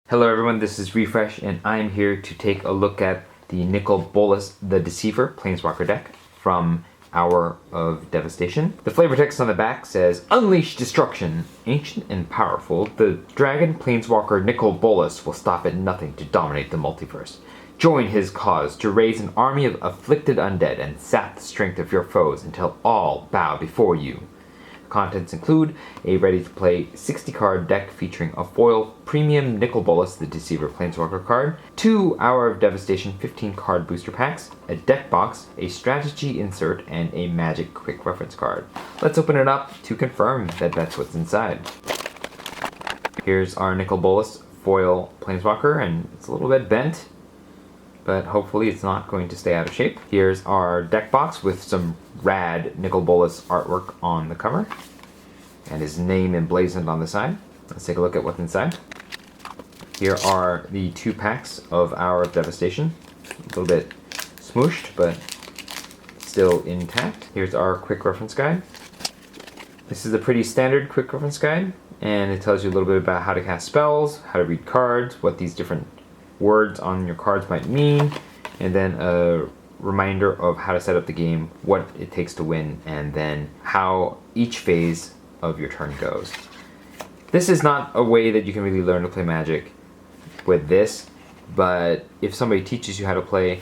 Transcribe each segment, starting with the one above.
Hello everyone, this is Refresh, and I'm here to take a look at the Nicol Bolas, the Deceiver Planeswalker deck from Hour of Devastation. The flavor text on the back says, "Unleash destruction! Ancient and powerful, the dragon Planeswalker Nicol Bolas will stop at nothing to dominate the multiverse. Join his cause to raise an army of afflicted undead and sap the strength of your foes until all bow before you." Contents include a ready-to-play 60-card deck featuring a foil premium Nicol Bolas, the Deceiver Planeswalker card, 2 Hour of Devastation 15-card booster packs, a deck box, a strategy insert, and a magic quick reference card. Let's open it up to confirm that that's what's inside. Here's our Nicol Bolas foil Planeswalker, and it's a little bit bent, but hopefully it's not going to stay out of shape. Here's our deck box with some rad Nicol Bolas artwork on the cover and his name emblazoned on the side. Let's take a look at what's inside. Here are the 2 packs of Hour of Devastation. A little bit smooshed, but still intact. Here's our quick reference guide. This is a pretty standard quick reference guide, and it tells you a little bit about how to cast spells, how to read cards, what these different words on your cards might mean, and then a reminder of how to set up the game, what it takes to win, and then how each phase of your turn goes. This is not a way that you can really learn to play Magic with this, but if somebody teaches you how to play,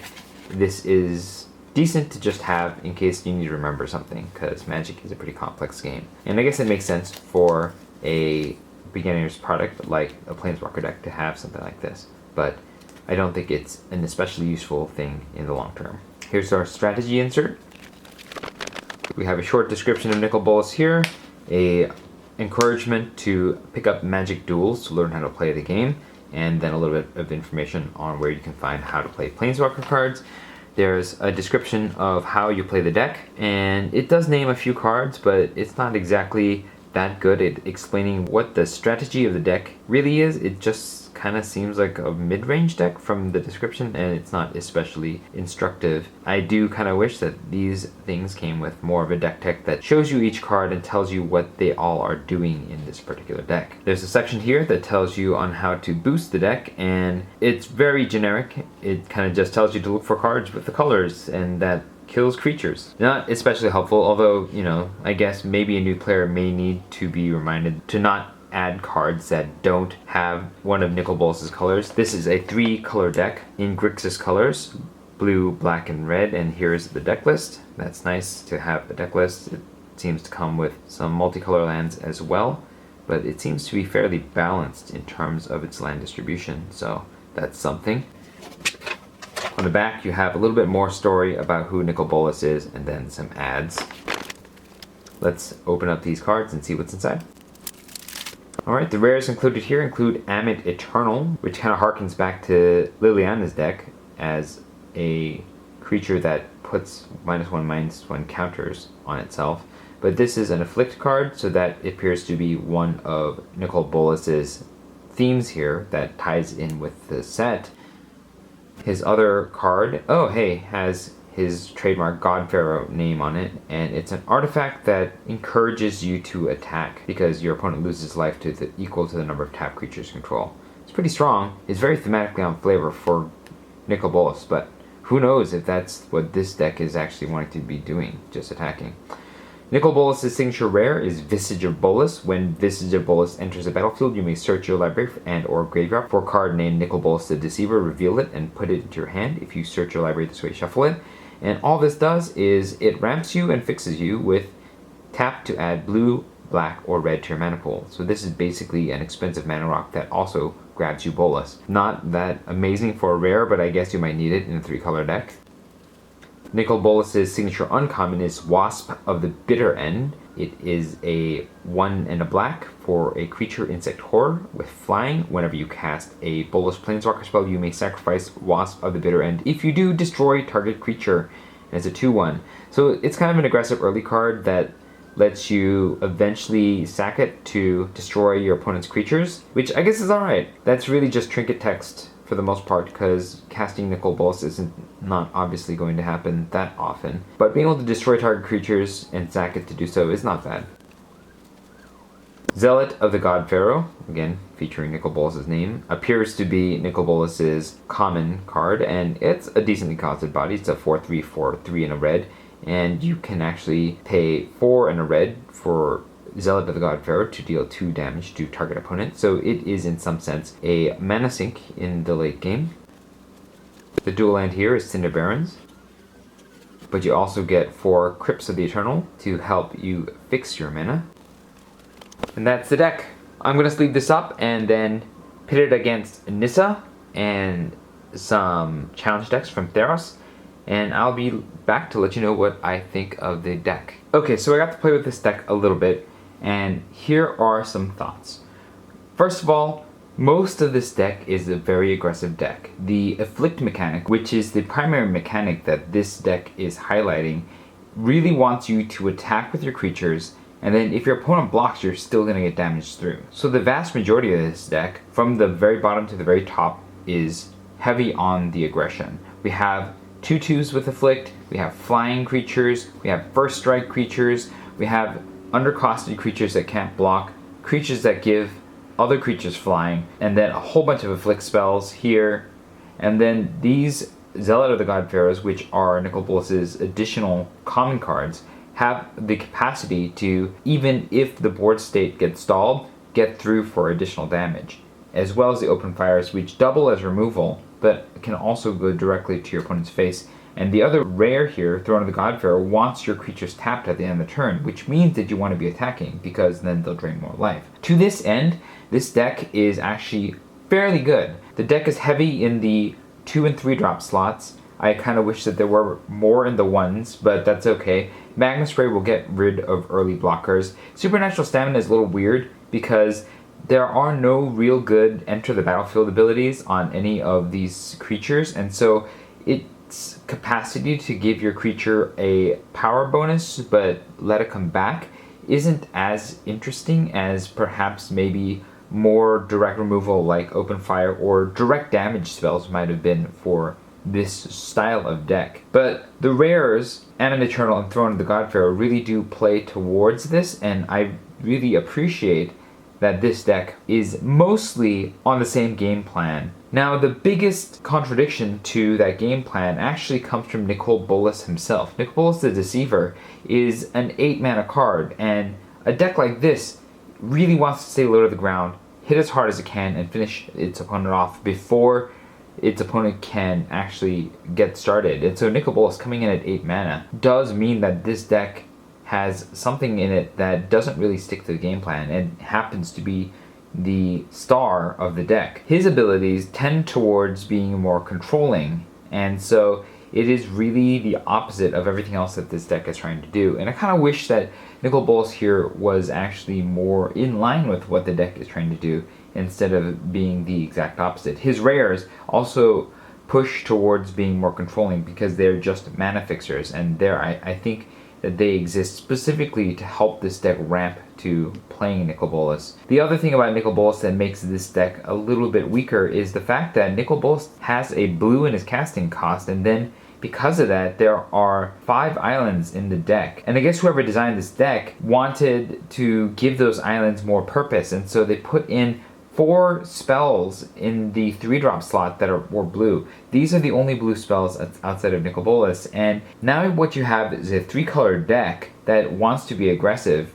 this is decent to just have in case you need to remember something, because Magic is a pretty complex game. And I guess it makes sense for a beginner's product like a Planeswalker deck to have something like this, but I don't think it's an especially useful thing in the long term. Here's our strategy insert. We have a short description of Nicol Bolas here, a encouragement to pick up Magic duels to learn how to play the game, and then a little bit of information on where you can find how to play Planeswalker cards. There's a description of how you play the deck, and it does name a few cards, but it's not exactly that good at explaining what the strategy of the deck really is. It just kind of seems like a mid-range deck from the description, and it's not especially instructive. I do kind of wish that these things came with more of a deck tech that shows you each card and tells you what they all are doing in this particular deck. There's a section here that tells you on how to boost the deck, and it's very generic. It kind of just tells you to look for cards with the colors, and that kills creatures. Not especially helpful, although, you know, I guess maybe a new player may need to be reminded to not add cards that don't have one of Nicol Bolas' colors. This is a 3-color deck in Grixis colors, blue, black, and red, and here's the deck list. That's nice to have the deck list. It seems to come with some multicolor lands as well, but it seems to be fairly balanced in terms of its land distribution, so that's something. On the back, you have a little bit more story about who Nicol Bolas is, and then some ads. Let's open up these cards and see what's inside. Alright, the rares included here include Amit Eternal, which kind of harkens back to Liliana's deck as a creature that puts -1/-1 counters on itself. But this is an Afflict card, so that appears to be one of Nicol Bolas' themes here that ties in with the set. His other card, has his trademark God Pharaoh name on it, and it's an artifact that encourages you to attack because your opponent loses life to equal to the number of tapped creatures control. It's pretty strong. It's very thematically on flavor for Nicol Bolas, but who knows if that's what this deck is actually wanting to be doing, just attacking. Nicol Bolas' signature rare is Visage of Bolas. When Visage of Bolas enters the battlefield, you may search your library and or graveyard for a card named Nicol Bolas the Deceiver, reveal it, and put it into your hand. If you search your library this way, shuffle it. And all this does is it ramps you and fixes you with tap to add blue, black, or red to your mana pool. So this is basically an expensive mana rock that also grabs you Bolas. Not that amazing for a rare, but I guess you might need it in a 3-color deck. Nicol Bolas' signature uncommon is Wasp of the Bitter End. It is a 1 and a black for a creature insect horror with flying. Whenever you cast a Bolas Planeswalker spell, you may sacrifice Wasp of the Bitter End. If you do, destroy target creature. And it's a 2/1. So it's kind of an aggressive early card that lets you eventually sack it to destroy your opponent's creatures, which I guess is alright. That's really just trinket text for the most part, because casting Nicol Bolas isn't not obviously going to happen that often. But being able to destroy target creatures and sack it to do so is not bad. Zealot of the God Pharaoh, again featuring Nicol Bolas' name, appears to be Nicol Bolas' common card, and it's a decently costed body. It's a 4/3 for 3 and a red, and you can actually pay 4 and a red for Zealot of the God Pharaoh to deal 2 damage to target opponent, so it is in some sense a mana sink in the late game. The dual land here is Cinder Barrens, but you also get 4 Crypts of the Eternal to help you fix your mana. And that's the deck. I'm going to sleeve this up and then pit it against Nissa and some challenge decks from Theros, and I'll be back to let you know what I think of the deck. Okay, so I got to play with this deck a little bit, and here are some thoughts. First of all, most of this deck is a very aggressive deck. The Afflict mechanic, which is the primary mechanic that this deck is highlighting, really wants you to attack with your creatures, and then if your opponent blocks, you're still going to get damaged through. So the vast majority of this deck, from the very bottom to the very top, is heavy on the aggression. We have 2/2s with Afflict, we have flying creatures, we have first strike creatures, we have undercosted creatures that can't block, creatures that give other creatures flying, and then a whole bunch of Afflict spells here, and then these Zealot of the God Pharaohs, which are Nicol Bolas' additional common cards, have the capacity to, even if the board state gets stalled, get through for additional damage, as well as the open fires, which double as removal, but can also go directly to your opponent's face. And the other rare here, Throne of the God Pharaoh, wants your creatures tapped at the end of the turn, which means that you want to be attacking, because then they'll drain more life. To this end, this deck is actually fairly good. The deck is heavy in the 2 and 3 drop slots. I kind of wish that there were more in the 1s, but that's okay. Magma Spray will get rid of early blockers. Supernatural Stamina is a little weird because there are no real good enter the battlefield abilities on any of these creatures, and so its capacity to give your creature a power bonus but let it come back isn't as interesting as perhaps maybe more direct removal like open fire or direct damage spells might have been for this style of deck. But the rares, Animate Eternal and Throne of the God Pharaoh, really do play towards this, and I really appreciate that this deck is mostly on the same game plan. Now, the biggest contradiction to that game plan actually comes from Nicol Bolas himself. Nicol Bolas the Deceiver is an 8 mana card, and a deck like this really wants to stay low to the ground, hit as hard as it can, and finish its opponent off before its opponent can actually get started. And so Nicol Bolas coming in at 8 mana does mean that this deck has something in it that doesn't really stick to the game plan and happens to be the star of the deck. His abilities tend towards being more controlling, and so it is really the opposite of everything else that this deck is trying to do. And I kind of wish that Nicol Bolas here was actually more in line with what the deck is trying to do instead of being the exact opposite. His rares also push towards being more controlling because they're just mana fixers, and there I think that they exist specifically to help this deck ramp to playing Nicol Bolas. The other thing about Nicol Bolas that makes this deck a little bit weaker is the fact that Nicol Bolas has a blue in his casting cost, and then because of that, there are 5 islands in the deck. And I guess whoever designed this deck wanted to give those islands more purpose, and so they put in 4 spells in the 3-drop slot that were blue. These are the only blue spells outside of Nicol Bolas, and now what you have is a 3-colored deck that wants to be aggressive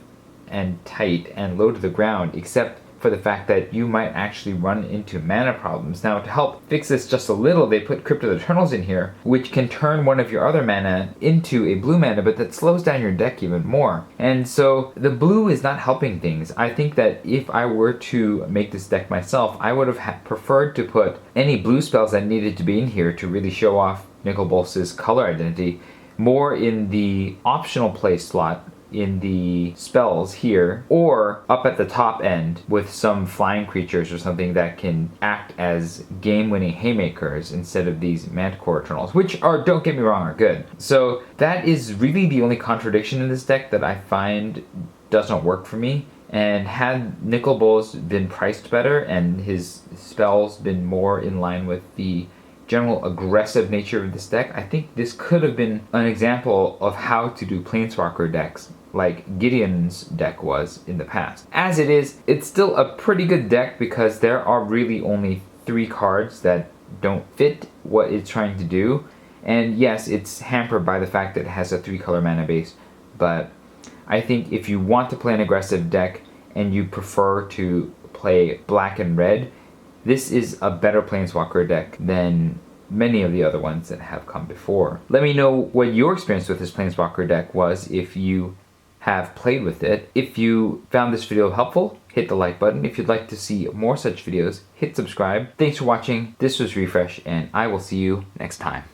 and tight and low to the ground, except for the fact that you might actually run into mana problems. Now, to help fix this just a little, they put Crypt of the Eternals in here, which can turn one of your other mana into a blue mana, but that slows down your deck even more. And so the blue is not helping things. I think that if I were to make this deck myself, I would have preferred to put any blue spells that needed to be in here to really show off Nicol Bolas' color identity more in the optional play slot in the spells here, or up at the top end with some flying creatures or something that can act as game-winning haymakers instead of these Manticore Eternals, which are, don't get me wrong, are good. So that is really the only contradiction in this deck that I find doesn't work for me. And had Nicol Bolas been priced better and his spells been more in line with the general aggressive nature of this deck, I think this could have been an example of how to do Planeswalker decks like Gideon's deck was in the past. As it is, it's still a pretty good deck because there are really only 3 cards that don't fit what it's trying to do. And yes, it's hampered by the fact that it has a 3-color mana base, but I think if you want to play an aggressive deck and you prefer to play black and red, this is a better Planeswalker deck than many of the other ones that have come before. Let me know what your experience with this Planeswalker deck was if you have played with it. If you found this video helpful, hit the like button. If you'd like to see more such videos, hit subscribe. Thanks for watching. This was Refresh, and I will see you next time.